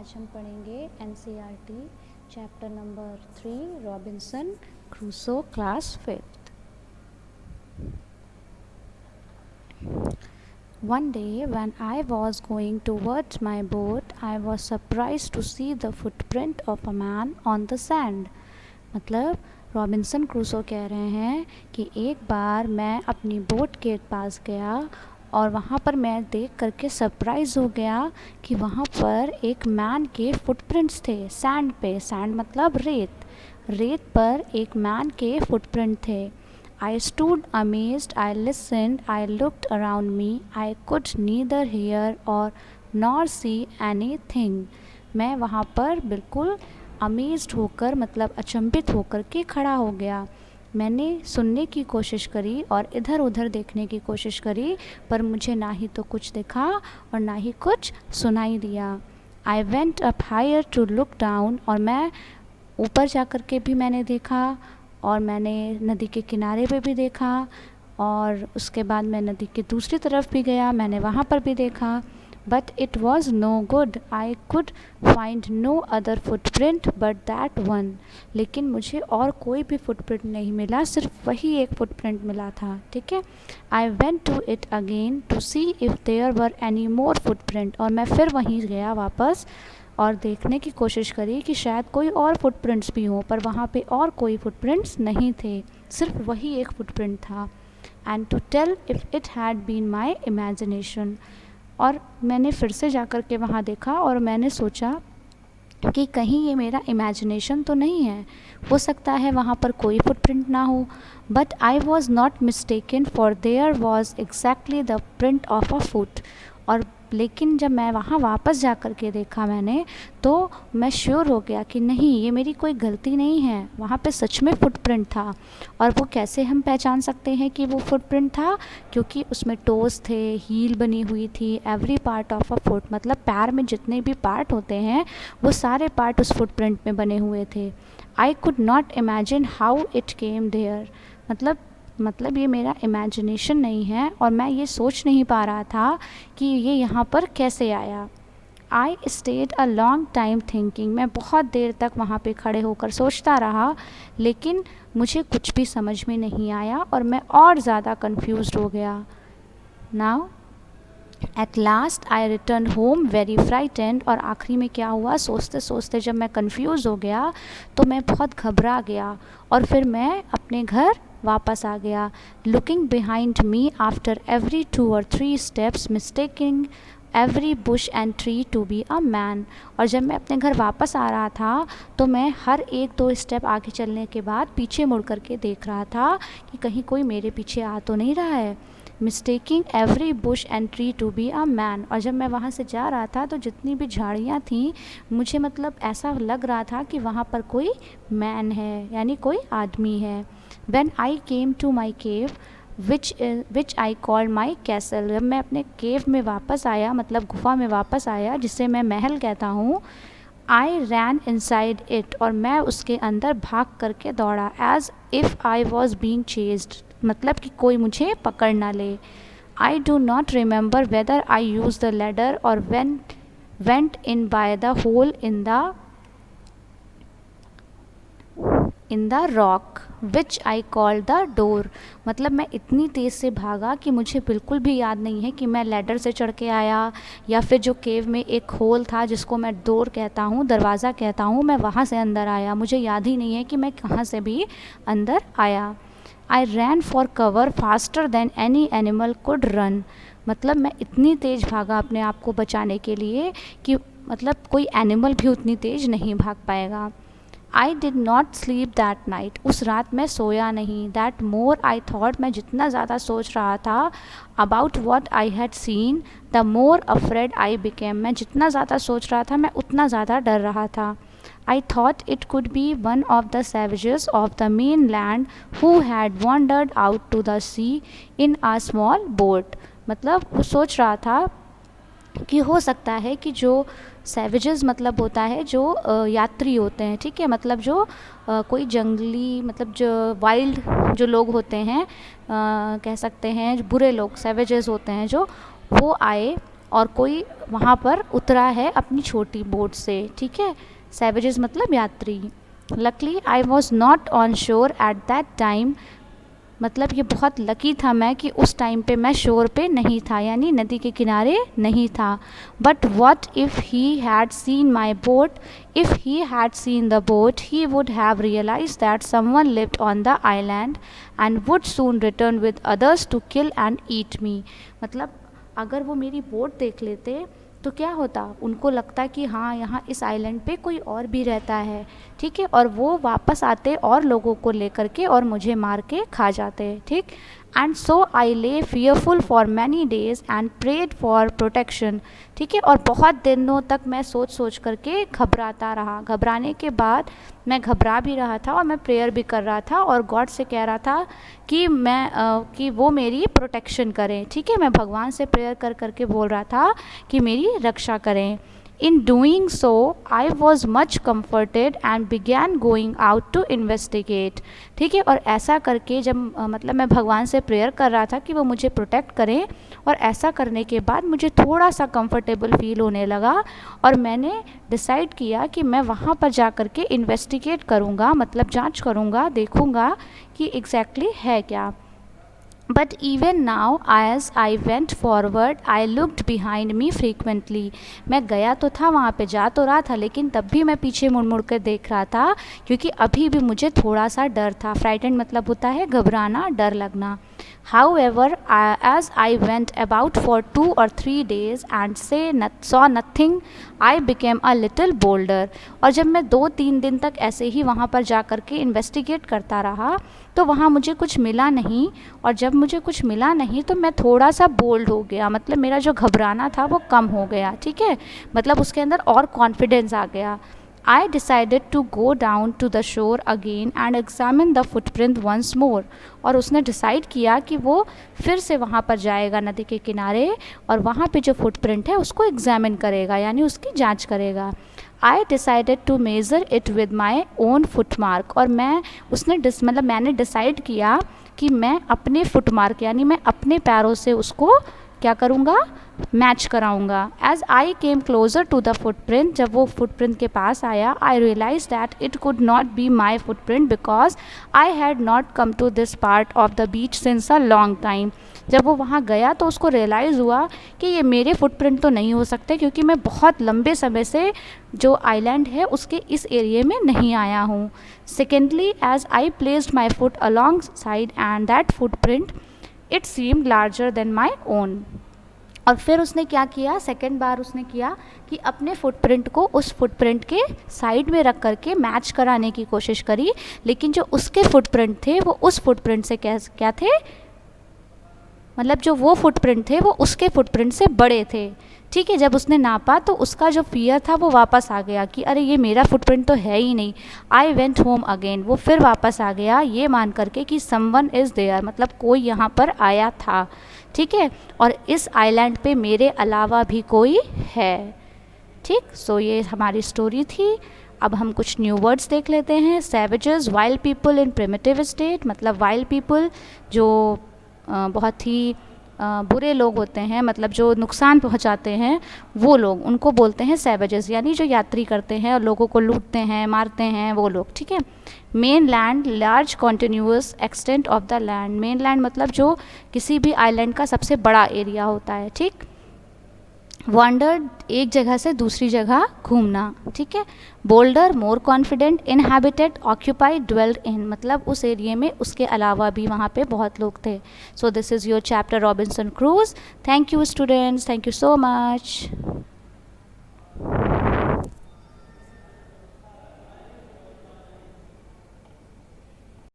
आज हम पढ़ेंगे NCERT chapter number 3 Robinson Crusoe class 5th। One day when I was going towards my boat, I was surprised to see the footprint of a man on the sand। मतलब Robinson Crusoe कह रहे हैं कि एक बार मैं अपनी boat के पास गया और वहाँ पर मैं देख करके सरप्राइज़ हो गया कि वहाँ पर एक मैन के फुटप्रिंट्स थे सैंड पे। सैंड मतलब रेत पर एक मैन के फुटप्रिंट थे। I stood amazed, I listened, I looked around me, I could neither hear or nor see anything। मैं वहाँ पर बिल्कुल अमेज्ड होकर मतलब अचंभित होकर के खड़ा हो गया। मैंने सुनने की कोशिश करी और इधर उधर देखने की कोशिश करी, पर मुझे ना ही तो कुछ दिखा और ना ही कुछ सुनाई दिया। I went up higher to look down, और मैं ऊपर जा कर के भी मैंने देखा और मैंने नदी के किनारे पे भी देखा और उसके बाद मैं नदी के दूसरी तरफ भी गया, मैंने वहाँ पर भी देखा। But it was no good, I could find no other footprint but that one. लेकिन मुझे और कोई भी फुटप्रिंट नहीं मिला, सिर्फ वही एक फुटप्रिंट मिला था। ठीक है। I went to it again to see if there were any more footprint, और मैं फिर वहीं गया वापस और देखने की कोशिश करी कि शायद कोई और फुटप्रिंट्स भी हों, पर वहाँ पे और कोई फुटप्रिंट्स नहीं थे, सिर्फ वही एक फुटप्रिंट था। And to tell if it had been my imagination, और मैंने फिर से जा कर के वहाँ देखा और मैंने सोचा कि कहीं ये मेरा इमेजिनेशन तो नहीं है, हो सकता है वहाँ पर कोई फुटप्रिंट ना हो। But I was not mistaken, for their was exactly the print of a foot. और लेकिन जब मैं वहाँ वापस जा कर के देखा मैंने, तो मैं श्योर हो गया कि नहीं, ये मेरी कोई गलती नहीं है, वहाँ पे सच में फुटप्रिंट था। और वो कैसे हम पहचान सकते हैं कि वो फुटप्रिंट था? क्योंकि उसमें टोज़ थे, हील बनी हुई थी, every part of a foot, मतलब पैर में जितने भी पार्ट होते हैं वो सारे पार्ट उस फुटप्रिंट में बने हुए थे। I could not imagine how it came there, मतलब ये मेरा इमेजिनेशन नहीं है और मैं ये सोच नहीं पा रहा था कि ये यहाँ पर कैसे आया। I stayed a long time thinking, मैं बहुत देर तक वहाँ पे खड़े होकर सोचता रहा, लेकिन मुझे कुछ भी समझ में नहीं आया और मैं और ज़्यादा कंफ्यूज्ड हो गया। Now at last I return home very frightened, और आखिरी में क्या हुआ, सोचते सोचते जब मैं कंफ्यूज हो गया तो मैं बहुत घबरा गया और फिर मैं अपने घर वापस आ गया। Looking behind me after every 2 or 3 steps, mistaking every bush and tree to be a man. और जब मैं अपने घर वापस आ रहा था तो मैं हर 1-2 स्टेप आगे चलने के बाद पीछे मुड़ करके देख रहा था कि कहीं कोई मेरे पीछे आ तो नहीं रहा है। Mistaking every bush and tree to be a man, और जब मैं वहाँ से जा रहा था तो जितनी भी झाड़ियाँ थीं, मुझे मतलब ऐसा लग रहा था कि वहाँ पर कोई मैन है, यानी कोई आदमी है। When I came to my cave, which I called my castle, जब मैं अपने केव में वापस आया, मतलब गुफा में वापस आया, जिसे मैं महल कहता हूँ, I ran inside it, और मैं उसके अंदर भाग करके दौड़ा, as if I was being chased, मतलब कि कोई मुझे पकड़ ना ले। I do not remember whether I used the ladder or went in by the hole in the rock which I called the door, मतलब मैं इतनी तेज़ से भागा कि मुझे बिल्कुल भी याद नहीं है कि मैं लैडर से चढ़ के आया या फिर जो केव में एक होल था जिसको मैं डोर कहता हूँ, दरवाज़ा कहता हूँ, मैं वहाँ से अंदर आया। मुझे याद ही नहीं है कि मैं कहाँ से भी अंदर आया। I ran for cover faster than any animal could run, मतलब मैं इतनी तेज़ भागा अपने आप को बचाने के लिए कि मतलब कोई एनिमल भी उतनी तेज़ नहीं भाग पाएगा। I did not sleep that night, उस रात मैं सोया नहीं। दैट मोर आई थॉट, मैं जितना ज़्यादा सोच रहा था about what I had seen, the more afraid I became, मैं जितना ज़्यादा सोच रहा था मैं उतना ज़्यादा डर रहा था। I thought it could be one of the savages of the mainland who had wandered out to the sea in a small boat, मतलब वो सोच रहा था कि हो सकता है कि जो सैवेजेस मतलब होता है जो यात्री होते हैं, ठीक है, मतलब जो कोई जंगली, मतलब जो वाइल्ड जो लोग होते हैं, कह सकते हैं जो बुरे लोग, सैवेजेस होते हैं जो, वो आए और कोई वहाँ पर उतरा है अपनी छोटी बोट से, ठीक है। सैवेजेस मतलब यात्री। Luckily I was not on शोर एट दैट टाइम, मतलब ये बहुत लकी था मैं कि उस टाइम पे मैं शोर पे नहीं था, यानी नदी के किनारे नहीं था। But what if he had seen my boat, if he had seen the boat he would have realise that someone lived on the island and would soon return with others to kill and eat me. मतलब अगर वो मेरी boat देख लेते तो क्या होता, उनको लगता कि हाँ यहाँ इस आइलैंड पे कोई और भी रहता है, ठीक है, और वो वापस आते और लोगों को लेकर के और मुझे मार के खा जाते, ठीक। And so I lay fearful for many days and prayed for protection, ठीक है, और बहुत दिनों तक मैं सोच सोच करके घबराता रहा। घबराने के बाद मैं घबरा भी रहा था और मैं प्रेयर भी कर रहा था और गॉड से कह रहा था कि कि वो मेरी प्रोटेक्शन करें, ठीक है। मैं भगवान से प्रेयर कर करके बोल रहा था कि मेरी रक्षा करें। In doing so, I was much comforted and began going out to investigate, ठीक है। और ऐसा करके जब मतलब मैं भगवान से प्रेयर कर रहा था कि वो मुझे प्रोटेक्ट करें, और ऐसा करने के बाद मुझे थोड़ा सा कंफर्टेबल फील होने लगा और मैंने डिसाइड किया कि मैं वहाँ पर जा कर के इन्वेस्टिगेट करूँगा, मतलब जांच करूँगा, देखूँगा कि एग्जैक्टली है क्या। But even now, as I went forward, I looked behind me frequently. मैं गया तो था वहाँ पे, जा तो रहा था, लेकिन तब भी मैं पीछे मुड़ मुड़ कर देख रहा था क्योंकि अभी भी मुझे थोड़ा सा डर था। फ्राइटेंड मतलब होता है घबराना, डर लगना। However, as I went about for 2 or 3 days and saw nothing, I became a little bolder. और जब मैं 2-3 दिन तक ऐसे ही वहाँ पर जा कर के इन्वेस्टिगेट करता रहा तो वहाँ मुझे कुछ मिला नहीं, और जब मुझे कुछ मिला नहीं तो मैं थोड़ा सा बोल्ड हो गया, मतलब मेरा जो घबराना था वो कम हो गया, ठीक है, मतलब उसके अंदर और कॉन्फिडेंस आ गया। I decided to go down to the shore again and examine the footprint once more. और उसने डिसाइड किया कि वो फिर से वहाँ पर जाएगा नदी के किनारे और वहाँ पे जो फुटप्रिंट है उसको एग्जामिन करेगा, यानी उसकी जांच करेगा। I decided to measure it with my own footmark. और मैंने डिसाइड किया कि मैं अपने फुटमार्क यानी मैं अपने पैरों से उसको क्या करूँगा, मैच कराऊंगा। As I came closer to the footprint, जब वो फुटप्रिंट के पास आया, I realise that it could not be my footprint because I had not come to this part of the beach since a long time. जब वो वहाँ गया तो उसको रियलाइज़ हुआ कि ये मेरे फुटप्रिंट तो नहीं हो सकते क्योंकि मैं बहुत लंबे समय से जो आइलैंड है उसके इस एरिए में नहीं आया हूँ। Secondly, as I placed my foot alongside and that footprint it seemed larger than my own. और फिर उसने क्या किया, सेकेंड बार उसने किया कि अपने फुटप्रिंट को उस फुटप्रिंट के साइड में रख करके मैच कराने की कोशिश करी, लेकिन जो उसके फुटप्रिंट थे वो उस फुटप्रिंट से क्या थे, मतलब जो वो फुटप्रिंट थे वो उसके फुटप्रिंट से बड़े थे, ठीक है। जब उसने नापा तो उसका जो फियर था वो वापस आ गया कि अरे ये मेरा फुटप्रिंट तो है ही नहीं। आई वेंट होम अगेन, वो फिर वापस आ गया ये मान करके कि समवन इज़ देयर, मतलब कोई यहाँ पर आया था, ठीक है, और इस आइलैंड पे मेरे अलावा भी कोई है, ठीक। सो ये हमारी स्टोरी थी। अब हम कुछ न्यू वर्ड्स देख लेते हैं। Savages, wild people in primitive state, मतलब वाइल्ड पीपल जो बहुत ही बुरे लोग होते हैं, मतलब जो नुकसान पहुंचाते हैं, वो लोग, उनको बोलते हैं सैवेजेस, यानी जो यात्री करते हैं और लोगों को लूटते हैं, मारते हैं, वो लोग, ठीक है। Main land, large continuous extent of the land, main land मतलब जो किसी भी आइलैंड का सबसे बड़ा एरिया होता है, ठीक। वॉन्डर्ड, एक जगह से दूसरी जगह घूमना, ठीक है। Bolder, more confident. Inhabited, occupied, dwelled in, मतलब उस एरिया में उसके अलावा भी वहाँ पे बहुत लोग थे। So this is your chapter Robinson cruise. Thank you students, thank you so much.